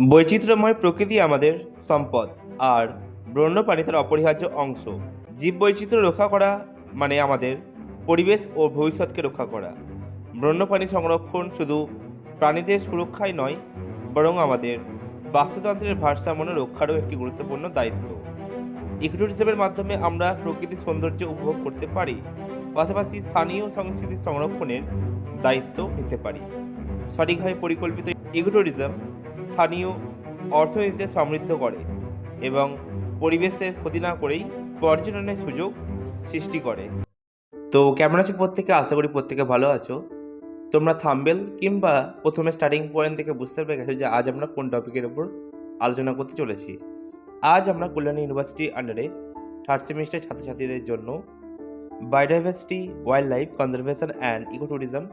বৈচিত্র্যময় প্রকৃতি আমাদের সম্পদ, আর বন্যপ্রাণী তার অপরিহার্য অংশ। জীববৈচিত্র্য রক্ষা করা মানে আমাদের পরিবেশ ও ভবিষ্যৎকে রক্ষা করা। বন্যপ্রাণী সংরক্ষণ শুধু প্রাণীদের সুরক্ষাই নয়, বরং আমাদের বাস্তুতন্ত্রের ভারসাম্য রক্ষারও একটি গুরুত্বপূর্ণ দায়িত্ব। ইকোট্যুরিজমের মাধ্যমে আমরা প্রকৃতির সৌন্দর্য উপভোগ করতে পারি, পাশাপাশি স্থানীয় সংস্কৃতির সংরক্ষণের দায়িত্ব নিতে পারি। সঠিকভাবে পরিকল্পিত ইকোট্যুরিজম স্থানীয় অর্থনীতিতে সমৃদ্ধ করে এবং পরিবেশের ক্ষতি না করেই পর্যটনের সুযোগ সৃষ্টি করে। তো কেমন আছো প্রত্যেকে? আশা করি প্রত্যেকে ভালো আছো। তোমরা থাম্বনেল কিংবা প্রথমে স্টার্টিং পয়েন্ট থেকে বুঝতে পেরে গেছো যে আজ আমরা কোন টপিকের উপর আলোচনা করতে চলেছি। আজ আমরা কল্যাণী ইউনিভার্সিটির আন্ডারে থার্ড সেমিস্টার ছাত্রছাত্রীদের জন্য biodiversity, wild life conservation and ecotourism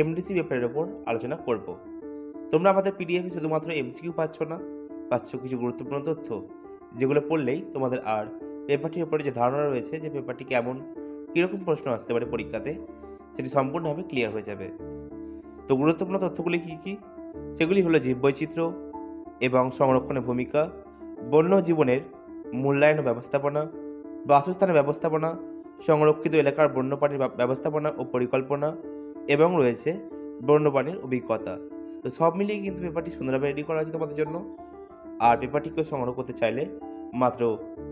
MDC পেপারের ওপর আলোচনা করব। তোমরা আমাদের পিডিএফে শুধুমাত্র এমসিকিউ পাচ্ছ না, পাচ্ছ কিছু গুরুত্বপূর্ণ তথ্য, যেগুলো পড়লেই তোমাদের আর পেপারটির উপরে যে ধারণা রয়েছে যে পেপারটি কেমন, কীরকম প্রশ্ন আসতে পারে পরীক্ষাতে, সেটি সম্পূর্ণভাবে ক্লিয়ার হয়ে যাবে। তো গুরুত্বপূর্ণ তথ্যগুলি কী কী? সেগুলি হলো জীববৈচিত্র্য এবং সংরক্ষণের ভূমিকা, বন্য জীবনের মূল্যায়ন ও ব্যবস্থাপনা, বাসস্থানের ব্যবস্থাপনা, সংরক্ষিত এলাকার বন্যপ্রাণীর ব্যবস্থাপনা ও পরিকল্পনা, এবং রয়েছে বন্যপ্রাণীর অভিজ্ঞতা। তো সব মিলিয়ে কিন্তু পেপারটি সুন্দরভাবে রেডি করা আছে তোমাদের জন্য। আর পেপারটিকে সংগ্রহ করতে চাইলে মাত্র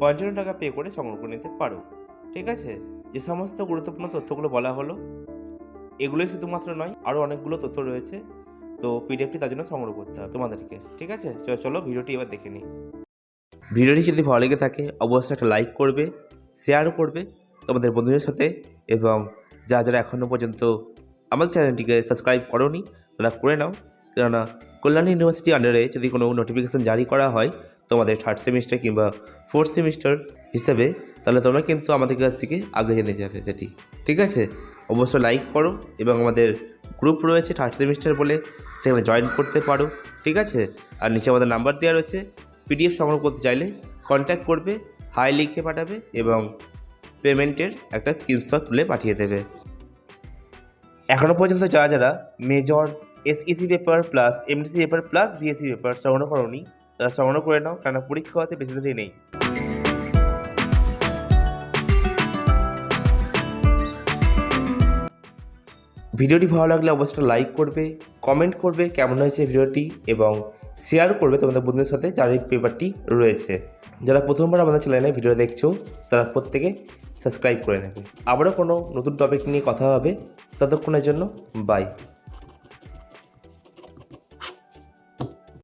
55 টাকা পে করে সংগ্রহ করে নিতে পারো। ঠিক আছে? যে সমস্ত গুরুত্বপূর্ণ তথ্যগুলো বলা হলো, এগুলোই শুধুমাত্র নয়, আরও অনেকগুলো তথ্য রয়েছে। তো পিডিএফটি তার জন্য সংগ্রহ করতে হবে তোমাদেরকে। ঠিক আছে, চলো ভিডিওটি এবার দেখে নিই। ভিডিওটি যদি ভালো লেগে থাকে অবশ্যই একটা লাইক করবে, শেয়ার করবে তোমাদের বন্ধুদের সাথে, এবং যারা এখনও পর্যন্ত আমাদের চ্যানেলটিকে সাবস্ক্রাইব করোনি তারা করে নাও। কেননা কল্যাণী ইউনিভার্সিটি আন্ডারে যদি কোনো নোটিফিকেশান জারি করা হয় তোমাদের থার্ড সেমিস্টার কিংবা ফোর্থ সেমিস্টার হিসেবে, তাহলে তোমরা কিন্তু আমাদের কাছ থেকে আগে জেনে যাবে সেটি। ঠিক আছে, অবশ্যই লাইক করো, এবং আমাদের গ্রুপ রয়েছে থার্ড সেমিস্টার বলে, সেখানে জয়েন করতে পারো। ঠিক আছে, আর নিচে আমাদের নাম্বার দেওয়া রয়েছে। পিডিএফ সংগ্রহ করতে চাইলে কন্ট্যাক্ট করবে, হাই লিখে পাঠাবে এবং পেমেন্টের একটা স্ক্রিনশট তুলে পাঠিয়ে দেবে। এখনও পর্যন্ত যারা major, SEC paper plus MDC paper plus BSc paper সংগ্রহ করোনি তারা সংগ্রহ করে নাও, কেননা পরীক্ষা হতে বেশি দেরি নেই। ভিডিওটি ভালো লাগলে অবশ্যই লাইক করবে, কমেন্ট করবে কেমন হয়েছে ভিডিওটি, এবং শেয়ার করবে তোমাদের বন্ধুদের সাথে যার এই পেপারটি রয়েছে। যারা প্রথমবার আমাদের চ্যানেলে ভিডিও দেখছো তারা প্রত্যেকে সাবস্ক্রাইব করে নেবে। আবারও কোনো নতুন টপিক নিয়ে কথা হবে, ততক্ষণের জন্য বাই।